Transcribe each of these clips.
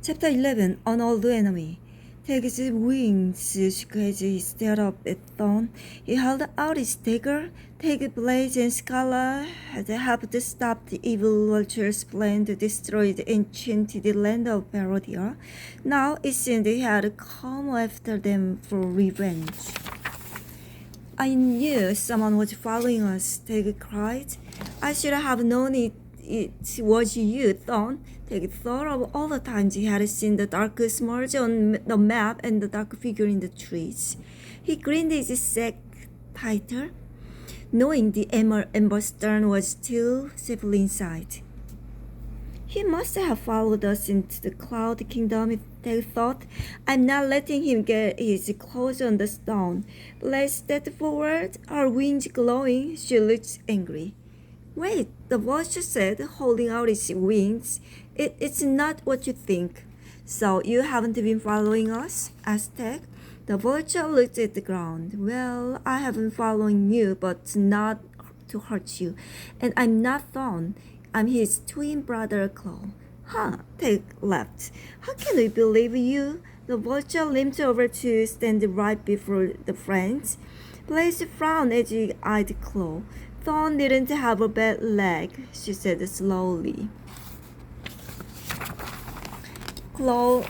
Chapter 11 An Old Enemy. Takes wings shook as he stared up at Thorn. He held out his dagger. Tag, Blaze, and Scala had helped stop the evil vulture's plan to destroy the enchanted land of Perodia. Now it seemed he had come after them for revenge. I knew someone was following us, Tag cried. I should have known it was you, Thorn. Tag thought of all the times he had seen the dark smudge on the map and the dark figure in the trees. He grinned his sack tighter, knowing the Ember Stern was still safely inside. He must have followed us into the Cloud Kingdom, Tag thought. I'm not letting him get his claws on the stone. Blaze stepped forward, her wings glowing. She looked angry. Wait, the vulture said, holding out its wings. It's not what you think. So you haven't been following us? Asked Tag. The vulture looked at the ground. Well, I haven't following you, but not to hurt you. And I'm not Thorn. I'm his twin brother, Claw. Huh, Tag laughed. How can we believe you? The vulture limped over to stand right before the friends. Blaze frowned as he eyed Claw. Thorn didn't have a bad leg, she said slowly. Claw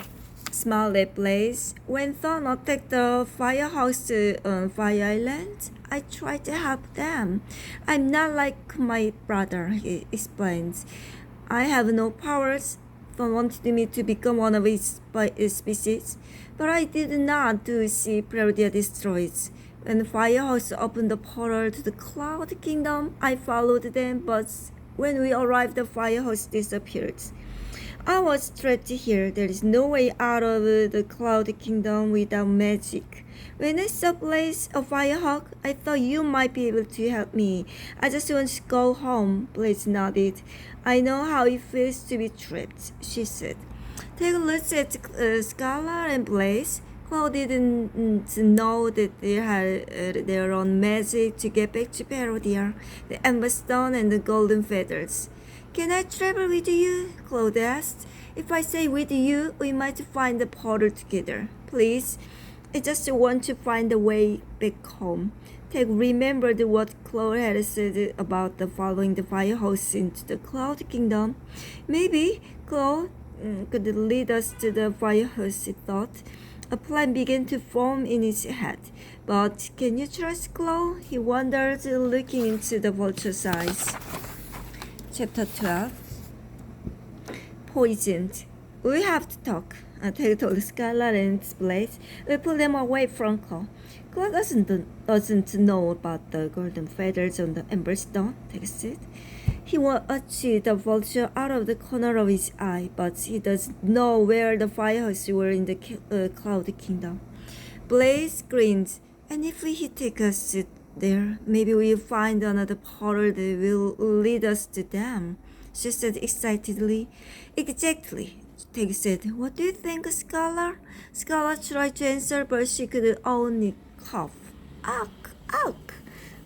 smiled at Blaze. When Thorn attacked the Firehawks on Fire Island, I tried to help them. I'm not like my brother, he explains. I have no powers. Thorn wanted me to become one of his species, but I did not to see Perodia destroyed. When Firehawks opened the portal to the Cloud Kingdom, I followed them, but when we arrived, the Firehawks disappeared. I was trapped here. There is no way out of the Cloud Kingdom without magic. When I saw Blaze, a Firehawk, I thought you might be able to help me. I just want to go home. Blaze nodded. I know how it feels to be trapped, she said. Take a look at Scala and Blaze. Claw didn't know that they had their own magic to get back to Perodia, the Ember Stone and the Golden Feathers. Can I travel with you? Claude asked. If I stay with you, we might find the portal together. Please, I just want to find a way back home. Tag remembered what Claude had said about following the Firehawks into the Cloud Kingdom. Maybe Claude could lead us to the Firehawks, he thought. A plan began to form in his head. But can you trust Claw? He wondered, looking into the vulture's eyes. Chapter 12. Poisoned. We have to talk, Tag told Scarlet and Blaze. We pull them away from Claw. Claw doesn't know about the golden feathers on the Ember Stone, Tag said. He watched the vulture out of the corner of his eye, but he doesn't know where the Firehawks were in the Cloud Kingdom. Blaze grinned. And if he take us there, maybe we'll find another portal that will lead us to them, she said excitedly. Exactly, Tag said. What do you think, Scala? Scala tried to answer, but she could only cough. Ugh.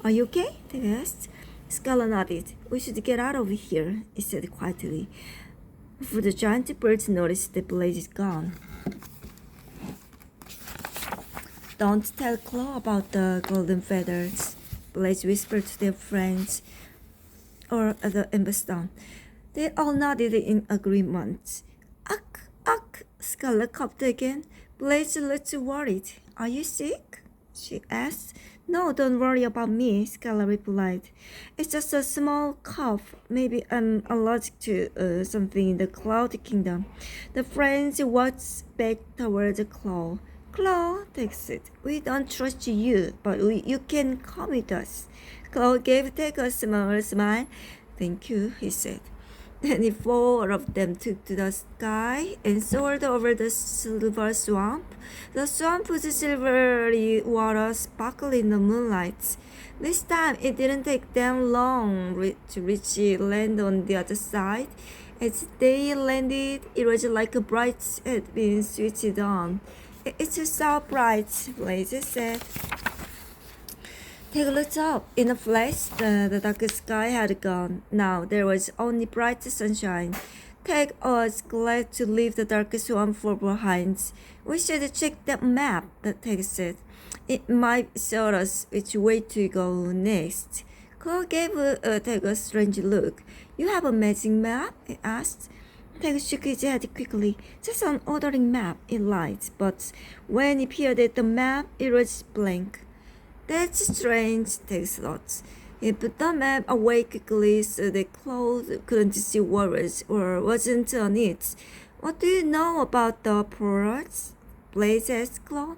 Are you okay? Tag asked. Scala nodded. We should get out of here, he said quietly. For the giant birds noticed that Blaze is gone. Don't tell Claw about the golden feathers, Blaze whispered to their friends, or the Ember Stone. They all nodded in agreement. Ugh, Scala coughed again. Blaze looked worried. Are you sick? She asked. No, don't worry about me, Scala replied. It's just a small cough. Maybe I'm allergic to something in the Cloud Kingdom. The friends walked back toward the Claw. Claw, Tag said, we don't trust you, but you can come with us. Claw gave Tag a small smile. Thank you, he said. Then the four of them took to the sky and soared over the silver swamp. The swamp was silvery water sparkled in the moonlight. This time it didn't take them long to reach land on the other side. As they landed, it was like a bright had been switched on. It's so bright, Blaze said. Tag looked up. In a flash, the dark sky had gone. Now there was only bright sunshine. Tag was glad to leave the dark swamp far behind. We should check that map, the Tag said. It might show us which way to go next. Claw gave Tag a strange look. You have a magic map? He asked. Tag shook his head quickly. Just an ordinary map, it lied, but when he peered at the map, it was blank. That's strange, Tag thought. He put the map away quickly so that Claw couldn't see what wasn't on it. What do you know about the pearls? Blaze asked Claw.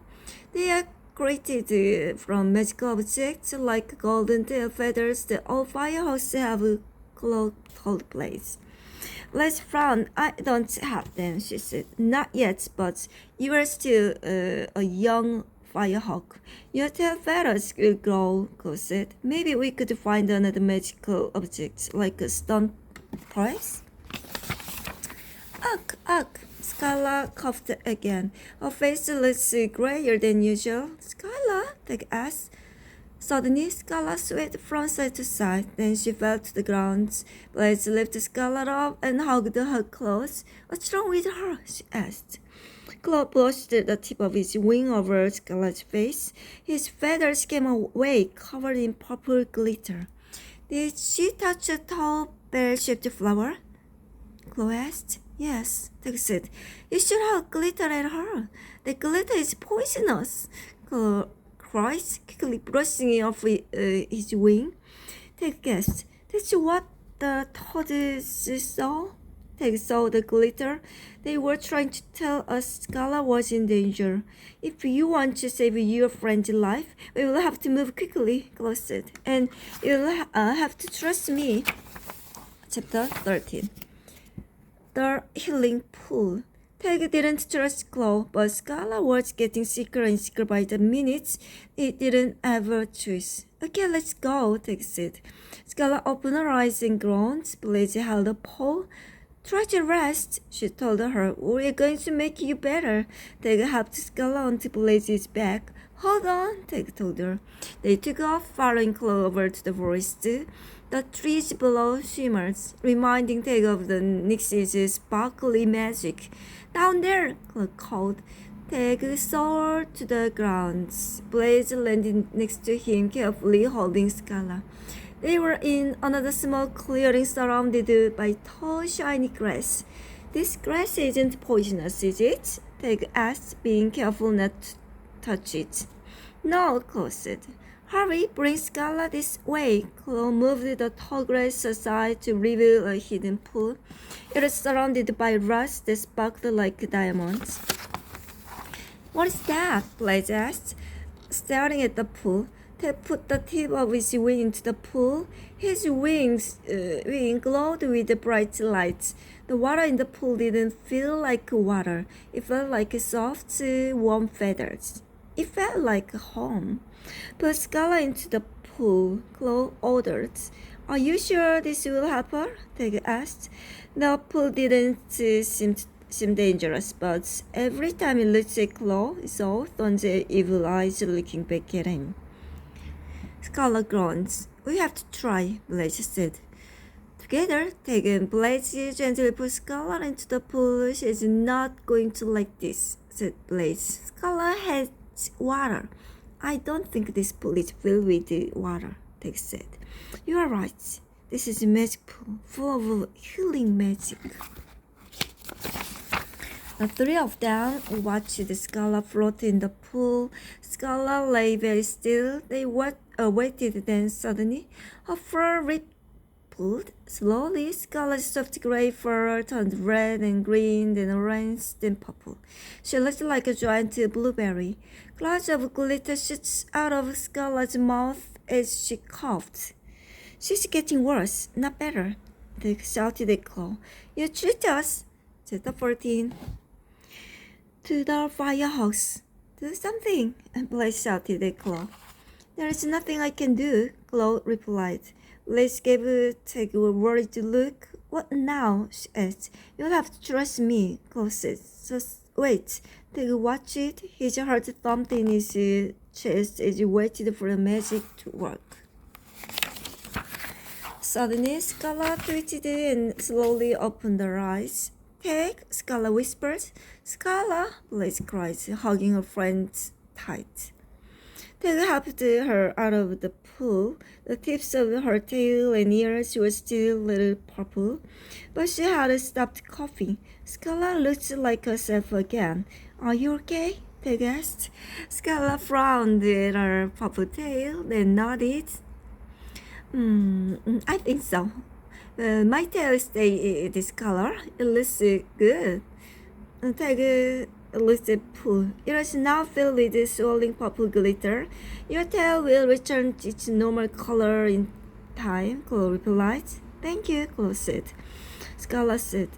They are created from magical objects like golden tail feathers that all firehawks have, Claw told Blaze. Blaze frowned. I don't have them, she said. Not yet, but you are still a young Firehawk. Your tail feathers will grow, Claw said. Maybe we could find another magical object, like a stone prize? Ugh, ugh, Skylar coughed again. Her face looks grayer than usual. Skylar, Tag asked. Suddenly, Skylar swayed from side to side. Then she fell to the ground. Blaze lifted Skylar up and hugged her close. What's wrong with her? She asked. Claw brushed the tip of his wing over Skylar's face. His feathers came away, covered in purple glitter. Did she touch a tall, bell-shaped flower? Claw asked. Yes, Tag said. You should have glitter at her. The glitter is poisonous. Claw cried, quickly brushing it off his wing. Tag guessed. That's what the toads saw. Tag saw the glitter. They were trying to tell us Skylar was in danger. If you want to save your friend's life, we will have to move quickly, Claw said. And you'll have to trust me. Chapter 13. The Healing Pool. Tag didn't trust Claw, but Skylar was getting sicker and sicker by the minute. He didn't have a choice. Okay, let's go, Tag said. Skylar opened her eyes and groaned. Blaze held a pole. Try to rest, she told her. We're going to make you better. Tag helped Skylar onto Blaze's back. Hold on, Tag told her. They took off, following Claw over to the forest. The trees below shimmered, reminding Tag of the Nixie's sparkly magic. Down there, Claw called. Tag soared to the ground. Blaze landed next to him, carefully holding Skylar. They were in another small clearing surrounded by tall, shiny grass. This grass isn't poisonous, is it? Tag asked, being careful not to touch it. No, Claw said. Hurry, bring Skylar this way. Claw moved the tall grass aside to reveal a hidden pool. It was surrounded by rocks that sparkled like diamonds. What is that? Blaze asked, staring at the pool. Tag put the tip of his wing into the pool. His wing glowed with bright lights. The water in the pool didn't feel like water. It felt like soft, warm feathers. It felt like home. Put Skylar into the pool, Claw ordered. Are you sure this will help her? Tag asked. The pool didn't seem dangerous, but every time he looked at Claw, he saw Thorn's evil eyes looking back at him. Skylar groaned. We have to try, Blaze said. Together, Tag and Blaze gently put Skylar into the pool. She's not going to like this, said Blaze. Skylar hates water. I don't think this pool is filled with water, Tag said. You are right. This is a magic pool, full of healing magic. The three of them watched Skylar float in the pool. Skylar lay very still. They waited, then suddenly her fur rippled. Slowly, Skylar's soft gray fur turned red and green, then orange, then purple. She looked like a giant blueberry. Clouds of glitter shot out of Skylar's mouth as she coughed. She's getting worse, not better, they shouted at Claw. You treat us. Chapter 14. To the Firehawks. Do something, Blaze shouted at Claw. There is nothing I can do, Claw replied. Blaze gave Tag a worried look. What now? She asked. You'll have to trust me, Claw said. Just wait. Tag watched it. His heart thumped in his chest as he waited for the magic to work. Suddenly, Scarla twitched and slowly opened her eyes. Peg, Scarla whispered. Scarla, Blaze cried, hugging her friend tight. Peg helped her out of the pool. The tips of her tail and ears were still a little purple, but she had stopped coughing. Scarla looked like herself again. Are you okay? Peg asked. Scarla frowned at her purple tail, then nodded. I think so. My tail stay this color. It looks good. Peg looked at Pooh. It is now filled with swirling purple glitter. Your tail will return to its normal color in time, Chloe replied. Thank you, Chloe said. Scarla said.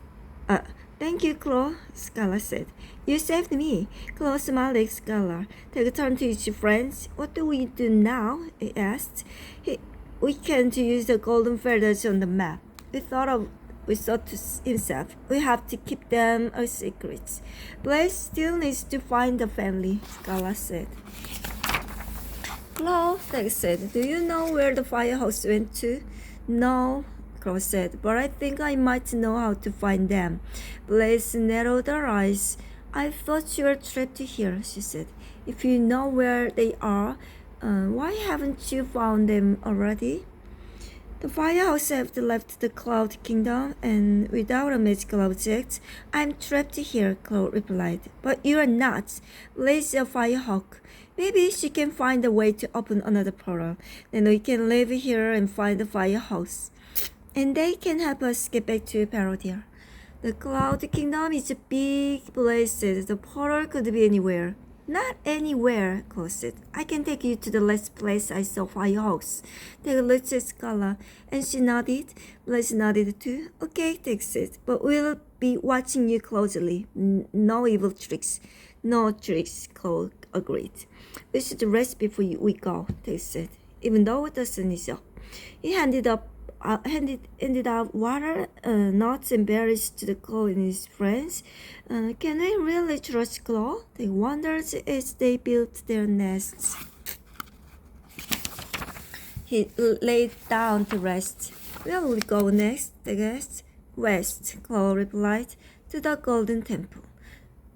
Thank you, Chloe, Scarla said. You saved me. Chloe smiled at Scarla. Peg turned to his friends. What do we do now? He asked. We can't use the golden feathers on the map. We thought to himself, we have to keep them a secret. Blaze still needs to find the family, Scarla said. Chloe, Peg said, do you know where the firehouse went to? No, Chloe said, but I think I might know how to find them. Blaze narrowed her eyes. I thought you were trapped here, she said. If you know where they are, why haven't you found them already? The firehouse have left the Cloud Kingdom, and without a magical object, I'm trapped here, Chloe replied. But you are not. Blaze a firehawk. Maybe she can find a way to open another portal. Then we can live here and find the firehouse. And they can help us get back to Parodia. The Cloud Kingdom is a big place. The portal could be anywhere. Not anywhere, Chloe said. I can take you to the last place I saw firehawks. Peg looked at Scarla, and she nodded. Blaze nodded too. Okay, Peg said, but we'll be watching you closely. No evil tricks. No tricks, Chloe agreed. We should rest before we go, Peg said, even though the sun is up. He handed out water, nuts, and berries to the Chloe and his friends. Can we really trust Chloe? They wondered as they built their nests. He laid down to rest. Where will we go next? They asked. West, Chloe replied, to the Golden Temple.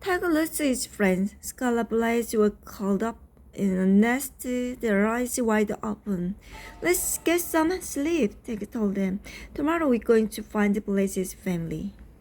Tiger looked at his friends. Scarlet Blaze were curled up in a nest, their eyes wide open. Let's get some sleep, Teg told them. Tomorrow we're going to find Blaze's family.